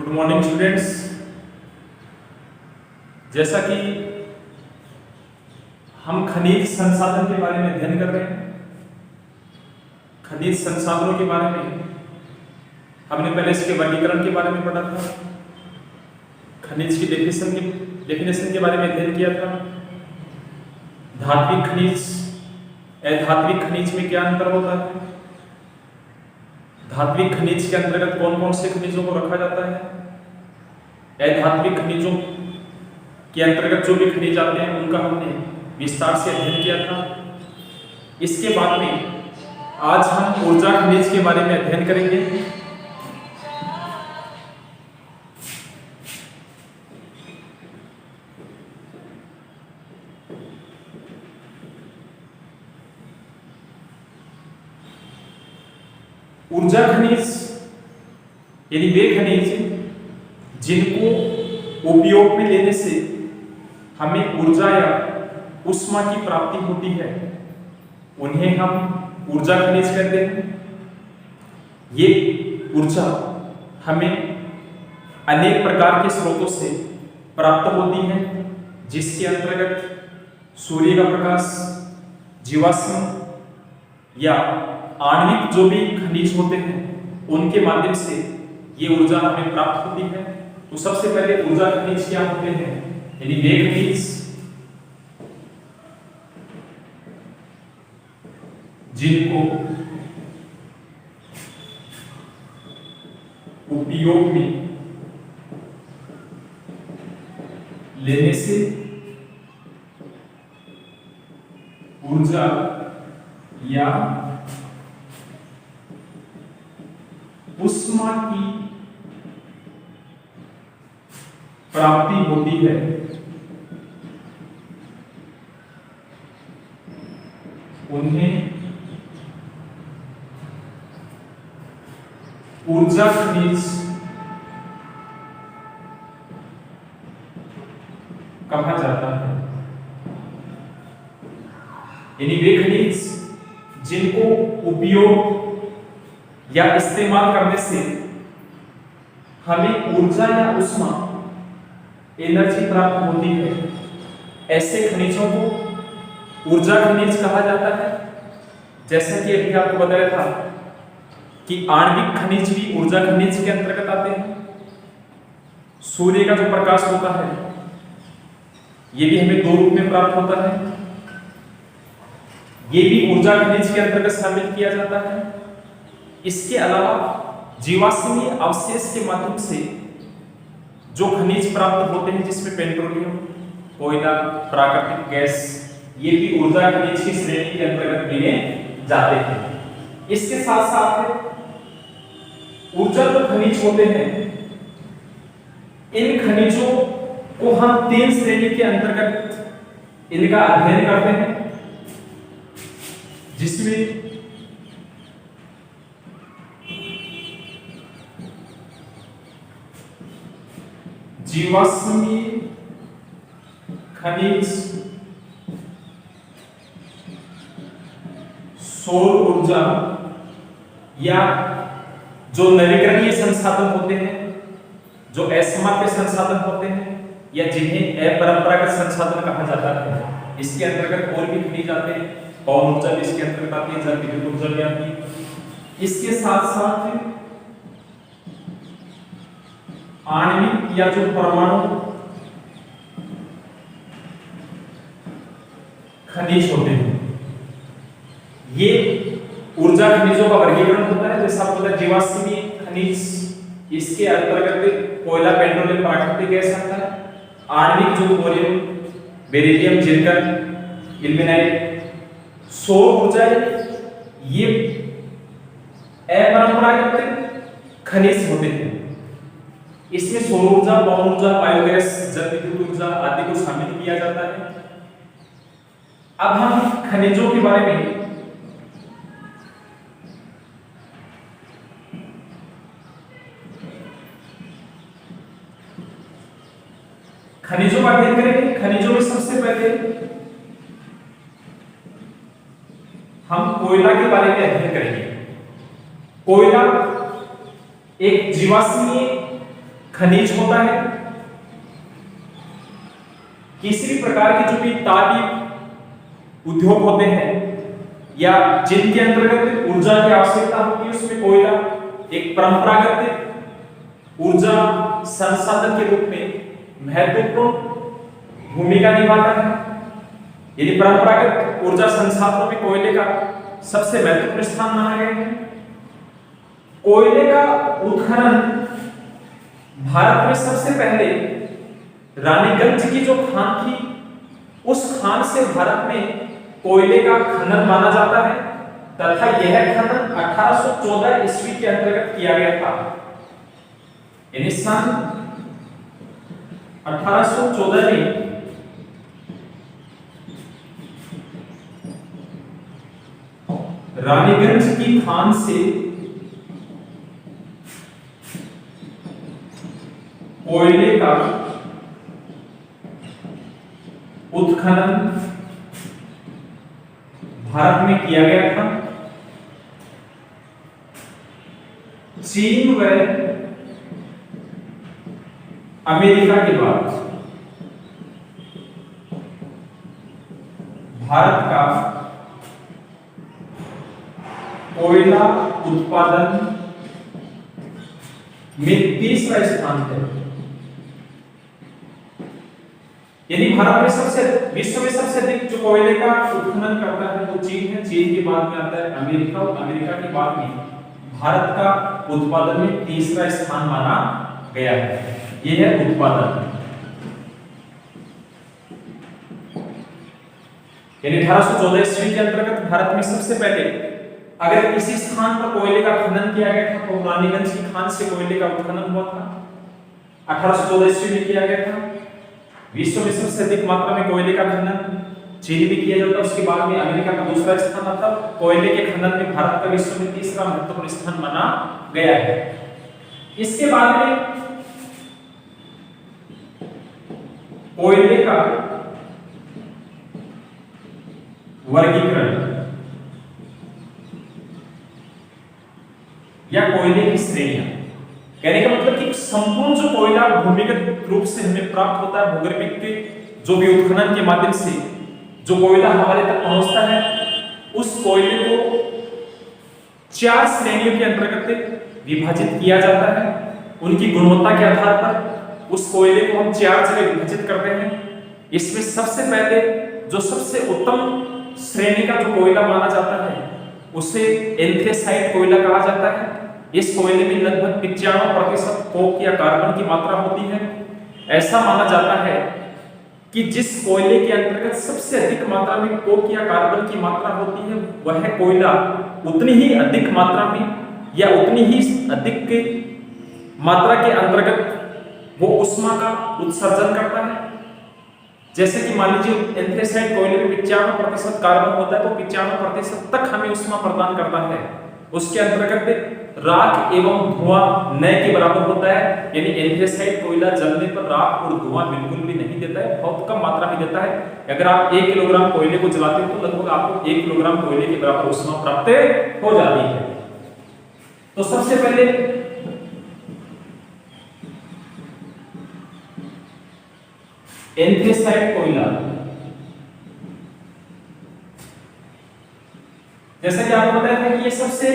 Good morning students. जैसा कि हम खनिज संसाधन के बारे में अध्ययन कर रहे हैं, खनिज संसाधनों के बारे में हमने पहले इसके वर्गीकरण के बारे में पढ़ा था, खनिज की डेफिनेशन के बारे में अध्ययन किया था। धात्विक खनिज, अधात्विक खनिज में क्या अंतर होता है, धात्विक खनिज के अंतर्गत कौन कौन से खनिजों को रखा जाता है, अधात्विक खनिजों के अंतर्गत जो भी खनिज आते हैं उनका हमने विस्तार से अध्ययन किया था। इसके बाद में आज हम ऊर्जा खनिज के बारे में अध्ययन करेंगे। ऊर्जा खनिज यानी वे खनिज जिनको उपयोग में लेने से हमें ऊर्जा या ऊष्मा की प्राप्ति होती है, उन्हें हम ऊर्जा खनिज कहते हैं। ये ऊर्जा हमें अनेक प्रकार के स्रोतों से प्राप्त होती है, जिसके अंतर्गत सूर्य का प्रकाश, जीवाश्म या आणविक जो भी खनिज होते हैं उनके माध्यम से ये ऊर्जा हमें प्राप्त होती है। तो सबसे पहले ऊर्जा खनिज क्या होते हैं, यानी वे खनिज जिनको उपयोग में लेने से ऊर्जा या ऊष्मा की प्राप्ति होती है, उन्हें ऊर्जा खनिज कहा जाता है। यानी वे खनिज जिनको उपयोग या इस्तेमाल करने से हमें ऊर्जा या ऊष्मा एनर्जी प्राप्त होती है, ऐसे खनिजों को ऊर्जा खनिज कहा जाता है। जैसा कि अभी आपको बताया था कि आणविक खनिज भी ऊर्जा खनिज के अंतर्गत आते हैं। सूर्य का जो प्रकाश होता है ये भी हमें दो रूप में प्राप्त होता है, ये भी ऊर्जा खनिज के अंतर्गत शामिल किया जाता है। इसके अलावा जीवाश्मीय अवशेष के माध्यम से जो खनिज प्राप्त होते हैं, जिसमें पेट्रोलियम, कोयला, प्राकृतिक गैस, ये भी ऊर्जा खनिज की श्रेणी के अंतर्गत गिने जाते हैं। इसके साथ साथ ऊर्जा जो खनिज होते हैं, इन खनिजों को हम तीन श्रेणी के अंतर्गत इनका अध्ययन करते हैं, जिसमें जीवाश्मीय खनिज, सौर ऊर्जा या जो नवीकरणीय संसाधन होते हैं, जो असमाप्य संसाधन होते हैं या जिन्हें अपरंपरागत संसाधन कहा जाता है, इसके अंतर्गत और भी खनिज आते हैं। पवन ऊर्जा भी इसके अंतर्गत आती है, जल विद्युत ऊर्जा भी आती है। इसके साथ साथ आणविक या जो परमाणु खनिज होते हैं, ये ऊर्जा खनिजों का वर्गीकरण होता है। जैसा आपको पता है जीवाश्मीय खनिज, इसके अंतर्गत कोयला, पेट्रोलियम, प्राकृतिक गैस आता है। आणविक जो थोरियम, बेरिलियम, जिरकन, इल्मेनाइट, सौर ऊर्जा, ये अपरंपरागत खनिज होते हैं। इसमें सौर ऊर्जा, पवन ऊर्जा, बायोगैस, जल विद्युत ऊर्जा आदि को शामिल किया जाता है। अब हम खनिजों के बारे में खनिजों का अध्ययन करेंगे। खनिजों में सबसे पहले हम कोयला के बारे में अध्ययन करेंगे। कोयला एक जीवाश्मीय खनिज होता है, किसी भी प्रकार के जो भी तापीय उद्योग होते हैं या जिनके अंतर्गत ऊर्जा की आवश्यकता होती है, उसमें कोयला एक परंपरागत ऊर्जा संसाधन के रूप में महत्वपूर्ण भूमिका निभाता है। यदि परंपरागत ऊर्जा संसाधनों में कोयले का सबसे महत्वपूर्ण स्थान माना गया है। कोयले का उत्खनन भारत में सबसे पहले रानीगंज की जो खान थी, उस खान से भारत में कोयले का खनन माना जाता है तथा यह खनन 1814 ईस्वी के अंतर्गत किया गया था। यानी सन 1814 में रानीगंज की खान से कोयले का उत्खनन भारत में किया गया था। चीन व अमेरिका के बाद भारत का कोयला उत्पादन में तीसरा स्थान है। यानी भारत में विश्व में सबसे अधिक जो कोयले का उत्खनन करता है वो चीन है। चीन के बाद में आता है अमेरिका और अमेरिका के बाद में भारत का उत्पादन में तीसरा स्थान माना गया है। यह है उत्पादन। यानी 1814 ईस्वी के अंतर्गत भारत में सबसे पहले अगर किसी स्थान पर कोयले का खनन किया गया था तो रानीगंज की खान से कोयले का उत्खनन हुआ था। 1814 ईस्वी में किया गया था। विश्व में सबसे अधिक मात्रा में कोयले का खनन चीन में किया जाता है। उसके बाद में अमेरिका का दूसरा स्थान आता। कोयले के खनन में भारत का विश्व में तीसरा महत्वपूर्ण स्थान माना गया है। इसके बाद में कोयले का वर्गीकरण या कोयले की श्रेणियां, कहने का मतलब कि संपूर्ण जो कोयला भूमिगत रूप से हमें प्राप्त होता है, भूगर्भिक के जो भी उत्खनन के माध्यम से जो कोयला हमारे तक पहुंचता है, उस कोयले को 4 श्रेणियों के अंतर्गत विभाजित किया जाता है। उनकी गुणवत्ता के आधार पर उस कोयले को हम 4 जगह विभाजित करते हैं। इसमें सबसे पहले जो सबसे उत्तम श्रेणी का जो कोयला माना जाता है उसे एंथ्रेसाइट कोयला कहा जाता है। इस कोयले में लगभग 95% कोक या कार्बन की मात्रा होती है। ऐसा माना जाता है कि जिस कोयले के अंतर्गत सबसे अधिक मात्रा में कोक या कार्बन की मात्रा होती है, वह कोयला उतनी ही अधिक मात्रा में या उतनी ही अधिक के मात्रा के अंतर्गत वो ऊष्मा का उत्सर्जन करता है। जैसे कि मान लीजिए एंथ्रेसाइट कोयले में 95% कार्बन होता है तो 95% तक हमें ऊष्मा प्रदान करता है। उसके अंतर्गत राख एवं धुआं न के बराबर होता है। यानी एंथ्रेसाइट कोयला जलने पर राख और धुआं बिल्कुल भी नहीं देता है, बहुत कम मात्रा में देता है। अगर आप 1 किलोग्राम कोयले को जलाते हो तो लगभग आपको 1 किलोग्राम कोयले के बराबर ऊष्मा प्राप्त हो जाती है। तो सबसे पहले एंथ्रेसाइट कोयला, जैसा कि आपको पता है कि ये सबसे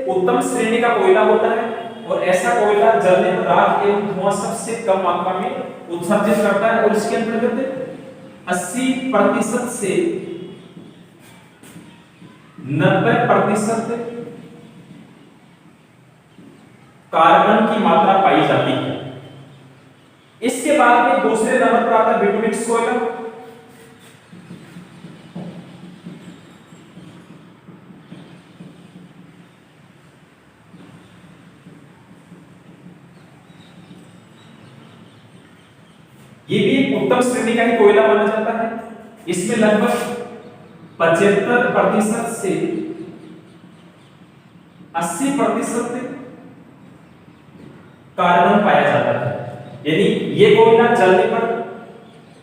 उत्तम श्रेणी का कोयला होता है और ऐसा कोयला जलने पर राख एवं धुआं सबसे कम मात्रा में उत्सर्जित करता है और इसके अंतर्गत 80% से 90% कार्बन की मात्रा पाई जाती है। इसके बाद में दूसरे नंबर पर आता है बिटुमिनस कोयला। ये भी एक उत्तम श्रेणी का ही कोयला माना जाता है। इसमें लगभग 75% से 80% कार्बन पाया जाता है। यानी ये कोयला जलने पर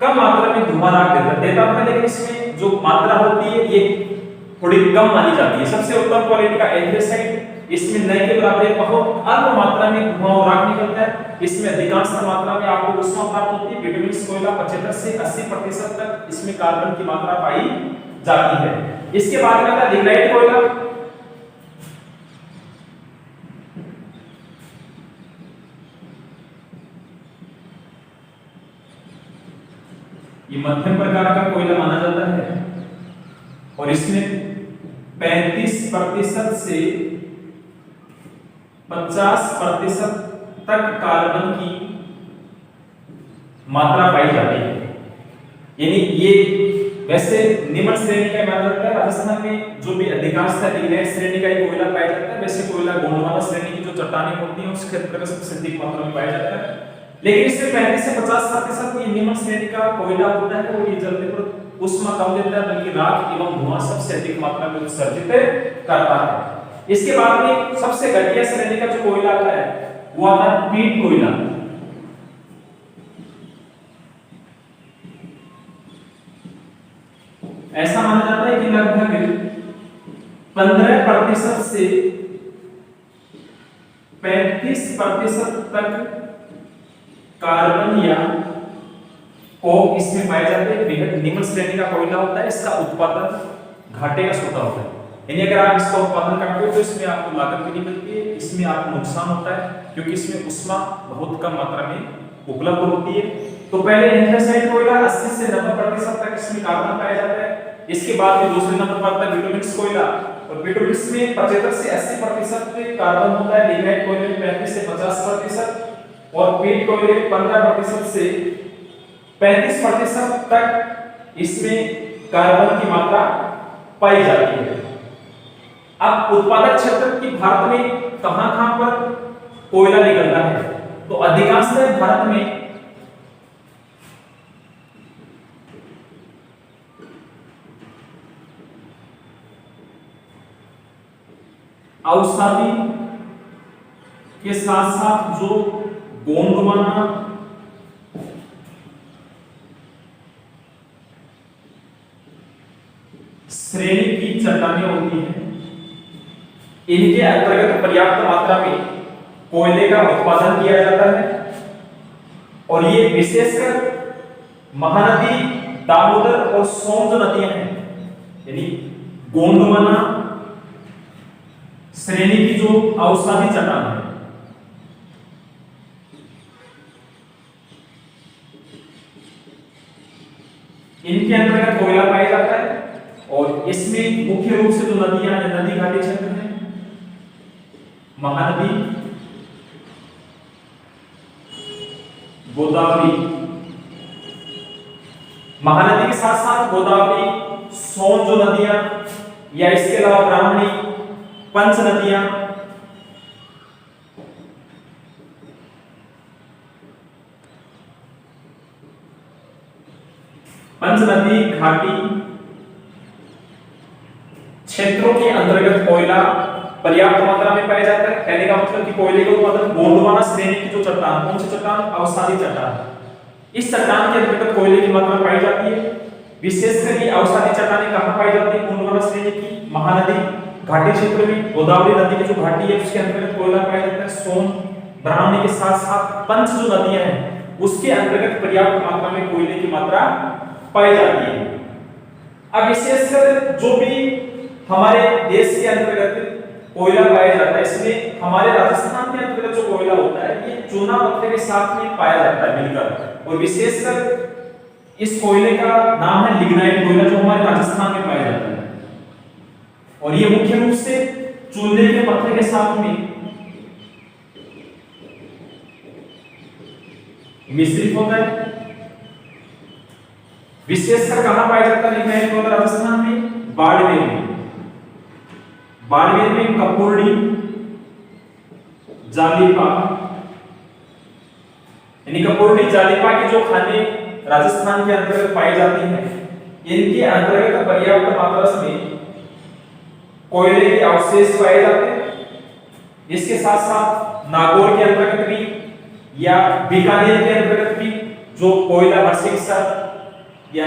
कम मात्रा में धुआं राख देता है, लेकिन इसमें जो मात्रा होती है ये थोड़ी कम मानी जाती है। सबसे उत्तम क्वालिटी का एंथ्रेसाइट इसमें नए के बराबर एक बहुत अल्प मात्रा में धुआं और राख निकलता है। इसमें अधिकांश मात्रा में आपको ऊष्मा प्राप्त होती है। बिटुमिनस कोयला 75 से 80% तक इसमें कार्बन की मात्रा पाई जाती है। इसके बाद में आता है लिग्नाइट कोयला। ये मध्यम प्रकार का कोयला माना जाता है और इसमें 35% से 50% तक कार्बन की मात्रा पाई जाती है। यानी ये वैसे निम्न श्रेणी का माना जाता है। राजस्थान में जो भी अधिकांश लिग्नाइट श्रेणी का कोयला पाया जाता है, वैसे कोयला गोंडवाना श्रेणी की जो चट्टानें होती हैं उसके अंतर्गत सबसे अधिक मात्रा में पाया जाता है। लेकिन इसमें 35 से 50% ये निम्न श्रेणी का कोयला होता है और ये जलने पर ऊष्मा कम देता है, बल्कि राख एवं धुआं सबसे अधिक मात्रा में उत्सर्जित करता है। इसके बाद में सबसे घटिया श्रेणी का जो कोयला आता है वो आता है पीट कोयला। ऐसा माना जाता है कि लगभग 15% से 35% तक कार्बन या कोक इसमें पाए जाते हैं। बेहद निम्न श्रेणी का कोयला होता है। इसका उत्पादन घाटे का सोता होता है। यानी अगर आप इसका उत्पादन करते हो तो इसमें आपको लागत भी नहीं मिलती है, इसमें आपको नुकसान होता है क्योंकि इसमें ऊष्मा बहुत कम मात्रा में उपलब्ध होती है। तो पहले एंथ्रासाइट कोयला 80 से 90% तक इसमें कार्बन पाया जाता है। इसके बाद में दूसरे नंबर पर आता है बिटुमिनस कोयला और बिटुमिनस में 75 से 80% कार्बन होता है। लिग्नाइट कोयले में 35 से 50% और पीट कोयले 15% से 35% तक इसमें कार्बन की मात्रा पाई जाती है। अब उत्पादक क्षेत्र की भारत में कहां-कहां पर कोयला निकलता है, तो अधिकांशतः भारत में औषधि के साथ साथ जो गोंडवाना श्रेणी की चट्टानें होती हैं, इनके अंतर्गत पर्याप्त मात्रा में कोयले का उत्पादन किया जाता है और ये विशेषकर महानदी, दामोदर और सोन जो नदियां हैं, यानी गोंडवाना श्रेणी की जो औषधि चट्टान है, इनके अंतर्गत कोयला पाया जाता है। और इसमें मुख्य रूप से जो नदियां हैं, नदी घाटी क्षेत्र हैं, महानदी, गोदावरी, महानदी के साथ साथ गोदावरी, सोन जो नदियां या इसके अलावा ब्राह्मणी, पंच नदियां, पंच नदी घाटी क्षेत्रों के अंतर्गत कोयला पर्याप्त मात्रा में पाया जाता है। कहने का मतलब कि कोयले का उत्पादन गोंडवाना श्रेणी की जो चट्टान, कौन सी चट्टान? अवसादी चट्टान, इस चट्टान के अंतर्गत कोयले की मात्रा पाई जाती है। विशेषकर ये अवसादी चट्टानें कहां पाई जाती है? गोंडवाना श्रेणी की महानदी घाटी क्षेत्र में, गोदावरी नदी की जो घाटी है उसके अंतर्गत कोयला पाया जाता है। सोन, ब्राह्मणी के साथ साथ पंच जो नदियां हैं उसके अंतर्गत पर्याप्त मात्रा में कोयले की मात्रा पाई जाती है। अब विशेषकर जो भी हमारे देश के अंतर्गत कोयला पाया जाता है, इसमें हमारे राजस्थान के अंतर्गत जो कोयला होता है ये चूना पत्थर के साथ में पाया जाता है मिलकर, और विशेषकर इस कोयले का नाम है लिग्नाइट कोयला, जो हमारे राजस्थान में पाया जाता है। और ये मुख्य रूप से चूने के पत्थर के साथ में मिश्रित होता है। विशेषकर कहां पाया जाता है लिग्नाइट कोयला? राजस्थान में बाड़मेर में, बाड़मेर में कपुर्डी, जालिपा, यानी कपुर्डी जालिपा की जो खानें राजस्थान के अंतर्गत पाई जाती हैं, इनके अंतर्गत पर्याप्त मात्रा में कोयले के अवशेष पाए जाते हैं। इसके साथ साथ नागौर के अंतर्गत भी या बीकानेर के अंतर्गत भी जो कोयला भरसिक्सर या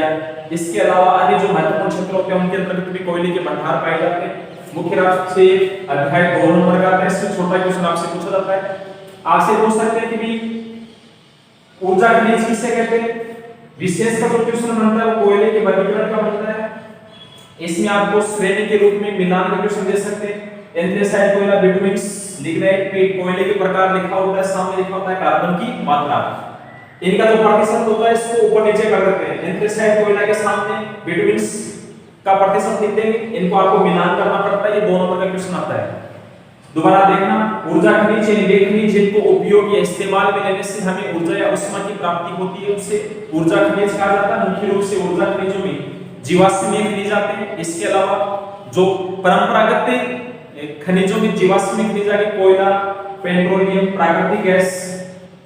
इसके अलावा अन्य जो महत्वपूर्ण क्षेत्र होते हैं उनके अंतर्गत भी कोयले के भंडार पाए जाते हैं। मुख्य रूप से अध्याय 2 नंबर का आता है, इसमें छोटा क्वेश्चन आपसे पूछा जाता है। आपसे पूछ सकते हैं कि भी ऊर्जा खनिज किसे कहते हैं। विशेष का जो क्वेश्चन बनता है वो कोयले के वर्गीकरण का बनता है। इसमें आपको श्रेणी के रूप में मिलान का क्वेश्चन दे सकते हैं। एंथ्रेसाइट कोयला, बिटुमिन्स, लिग्नाइट, पीट, कोयले के प्रकार लिखा होता है, सामने लिखा होता है कार्बन की मात्रा। इनका जो प्रतिशत होता है इसको ऊपर नीचे कर देते हैं। एंथ्रेसाइट कोयला के सामने बिटुमिन्स का प्रतिशत लिख देंगे, इनको आपको मिलान करना पड़ता है। ये 2 नंबर का क्वेश्चन आता है। दोबारा देखना, ऊर्जा खनिज यानी वे खनिज जिनको उपयोग या इस्तेमाल में लेने से हमें ऊर्जा या ऊष्मा की प्राप्ति होती है उसे ऊर्जा खनिज कहा जाता है। मुख्य रूप से ऊर्जा खनिजों में जीवाश्मीय खनिज आते हैं। इसके अलावा जो परंपरागत खनिजों में जीवाश्मीय खनिज आगे कोयला, पेट्रोलियम, प्राकृतिक गैस।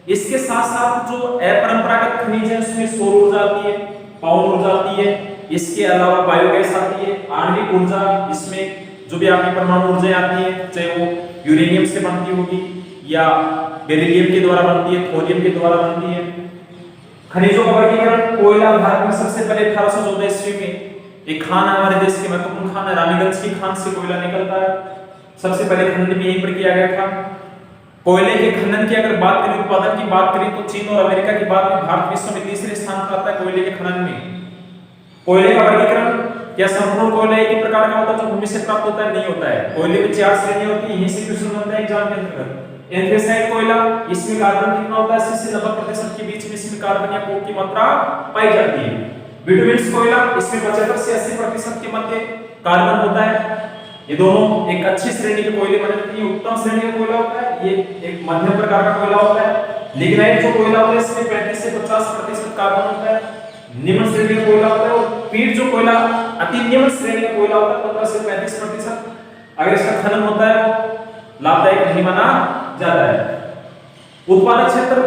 इसके साथ साथ जो अपरंपरागत खनिज है उसमें सौर ऊर्जा आती है, पवन ऊर्जा आती है। इसके अलावा बायोगैस आती है, आणविक ऊर्जा, इसमें जो भी आपकी परमाणु ऊर्जा आती है, चाहे वो यूरेनियम से बनती होगी या बेरिलियम के द्वारा बनती है, थोरियम के द्वारा बनती है। खनिजों का वर्गीकरण, कोयला भारत में सबसे पहले 1814 ईस्वी में एक खान है, हमारे देश के महत्वपूर्ण खान है, रानीगंज की खान से कोयला निकलता है। सबसे पहले खनन भी यहीं पर किया गया था। कोयले के खनन की अगर बात करें, उत्पादन की बात करें, तो चीन और अमेरिका के बाद में भारत विश्व में तीसरे स्थान पर आता है कोयले के खनन में। कोयले का वर्गीकरण, क्या संपूर्ण कोयला एक ही प्रकार का होता है जो भूमि से प्राप्त होता है? नहीं होता है। कोयले में 4 श्रेणियां होती है, यहीं से क्वेश्चन बनता है एग्जाम के अंतर्गत। एंथ्रेसाइट कोयला, इसमें कार्बन कितना होता है? 80 से 90% के बीच में इसमें कार्बन या कोक की मात्रा पाई जाती है। बिटुमिन्स कोयला, इसमें 75 से 80% के मध्य कार्बन होता है। ये दोनों एक अच्छी श्रेणी के कोयले माने जाते हैं। उत्तम श्रेणी का कोयला होता है, ये एक मध्यम प्रकार का कोयला होता है। लिग्नाइट जो कोयला होता है इसमें 35 से 50% कार्बन होता है, निम्न श्रेणी का कोयला होता है। और पीट जो कोयला अति निम्न श्रेणी का कोयला होता है, 15 से 35%। अगर इसका खनन होता है तो लाभदायक नहीं माना जाता है। उत्पादक क्षेत्र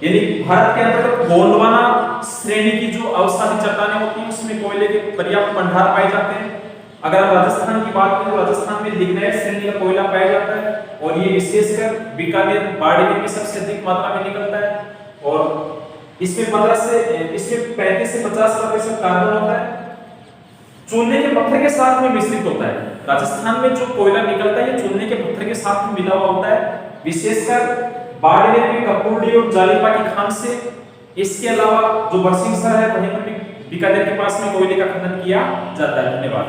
यानी भारत के अंतर्गत गोंडवाना श्रेणी की जो अवसादी चट्टानें होती हैं उसमें कोयले के पर्याप्त भंडार पाए जाते हैं। अगर हम राजस्थान की बात करें तो राजस्थान में लिग्नाइट श्रेणी का कोयला पाया जाता है और ये विशेषकर बीकानेर, बाड़मेर में सबसे अधिक मात्रा में निकलता है। और इसमें 35 से 50% कार्बन होता है। चूने के पत्थर के साथ में मिश्रित होता है। राजस्थान में जो कोयला निकलता है ये चूने के पत्थर के साथ में मिला हुआ होता है, विशेषकर बाड़मेर में कपूरडी और जालिपा की खान से। इसके अलावा जो बरसिंहसर है वहीं पर भी बीकानेर के पास में कोयले का खनन किया जाता है। धन्यवाद।